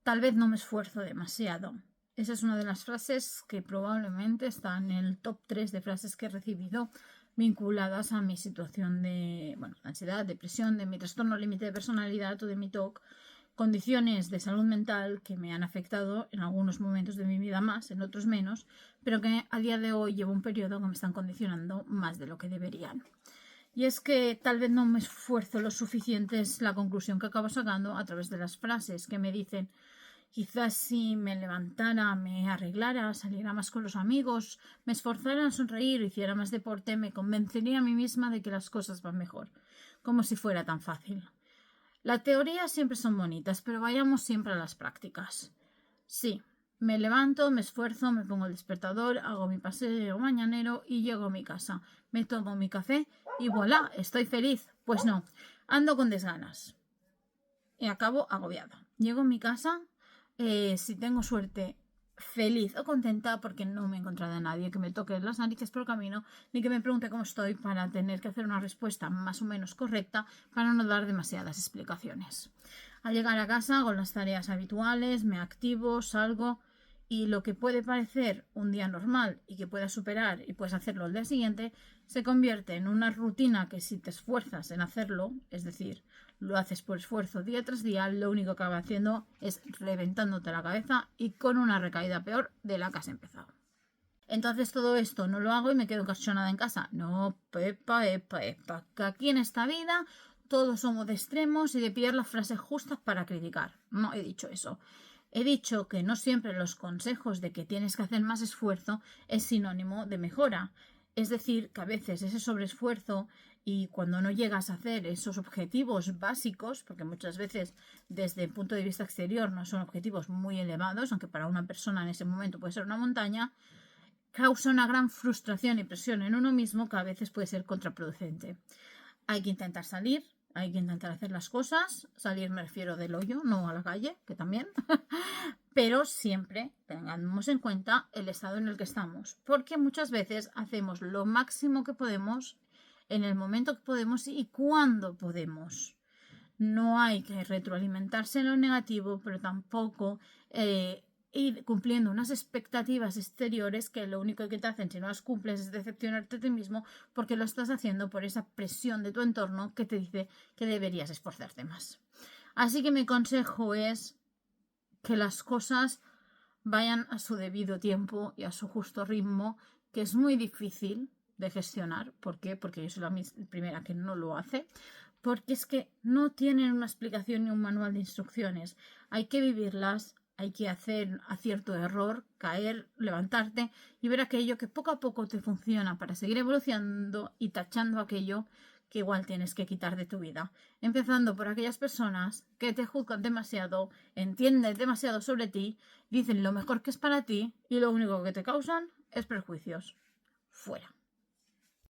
tal vez no me esfuerzo demasiado. Esa es una de las frases que probablemente está en el top 3 de frases que he recibido vinculadas a mi situación de ansiedad, depresión, de mi trastorno límite de personalidad o de mi TOC, condiciones de salud mental que me han afectado en algunos momentos de mi vida más, en otros menos, pero que a día de hoy llevo un periodo que me están condicionando más de lo que deberían. Y es que tal vez no me esfuerzo lo suficiente, es la conclusión que acabo sacando a través de las frases que me dicen: quizás si me levantara, me arreglara, saliera más con los amigos, me esforzara en sonreír, hiciera más deporte, me convencería a mí misma de que las cosas van mejor. Como si fuera tan fácil. La teoría siempre son bonitas, pero vayamos siempre a las prácticas. Sí, me levanto, me esfuerzo, me pongo el despertador, hago mi paseo mañanero y llego a mi casa. Me tomo mi café y voilà, estoy feliz. Pues no, ando con desganas. Y acabo agobiada. Llego a mi casa, si tengo suerte, feliz o contenta porque no me he encontrado a nadie que me toque las narices por el camino ni que me pregunte cómo estoy para tener que hacer una respuesta más o menos correcta para no dar demasiadas explicaciones. Al llegar a casa hago las tareas habituales, me activo, salgo y lo que puede parecer un día normal y que puedas superar y puedes hacerlo al día siguiente se convierte en una rutina que si te esfuerzas en hacerlo, es decir, lo haces por esfuerzo día tras día, lo único que acaba haciendo es reventándote la cabeza y con una recaída peor de la que has empezado. Entonces todo esto no lo hago y me quedo encajonada en casa. No, Pepa, que aquí en esta vida todos somos de extremos y de pillar las frases justas para criticar. No he dicho eso. He dicho que no siempre los consejos de que tienes que hacer más esfuerzo es sinónimo de mejora. Es decir, que a veces ese sobreesfuerzo y cuando no llegas a hacer esos objetivos básicos, porque muchas veces desde el punto de vista exterior no son objetivos muy elevados, aunque para una persona en ese momento puede ser una montaña, causa una gran frustración y presión en uno mismo que a veces puede ser contraproducente. Hay que intentar salir, hay que intentar hacer las cosas. Salir me refiero del hoyo, no a la calle, que también. Pero siempre tengamos en cuenta el estado en el que estamos. Porque muchas veces hacemos lo máximo que podemos, en el momento que podemos y cuando podemos. No hay que retroalimentarse en lo negativo, pero tampoco ir cumpliendo unas expectativas exteriores que lo único que te hacen si no las cumples es decepcionarte a ti mismo porque lo estás haciendo por esa presión de tu entorno que te dice que deberías esforzarte más. Así que mi consejo es que las cosas vayan a su debido tiempo y a su justo ritmo, que es muy difícil de gestionar. ¿Por qué? Porque yo soy la primera que no lo hace. Porque es que no tienen una explicación ni un manual de instrucciones. Hay que vivirlas, hay que hacer acierto error, caer, levantarte y ver aquello que poco a poco te funciona para seguir evolucionando y tachando aquello que igual tienes que quitar de tu vida. Empezando por aquellas personas que te juzgan demasiado, entienden demasiado sobre ti, dicen lo mejor que es para ti y lo único que te causan es prejuicios. Fuera.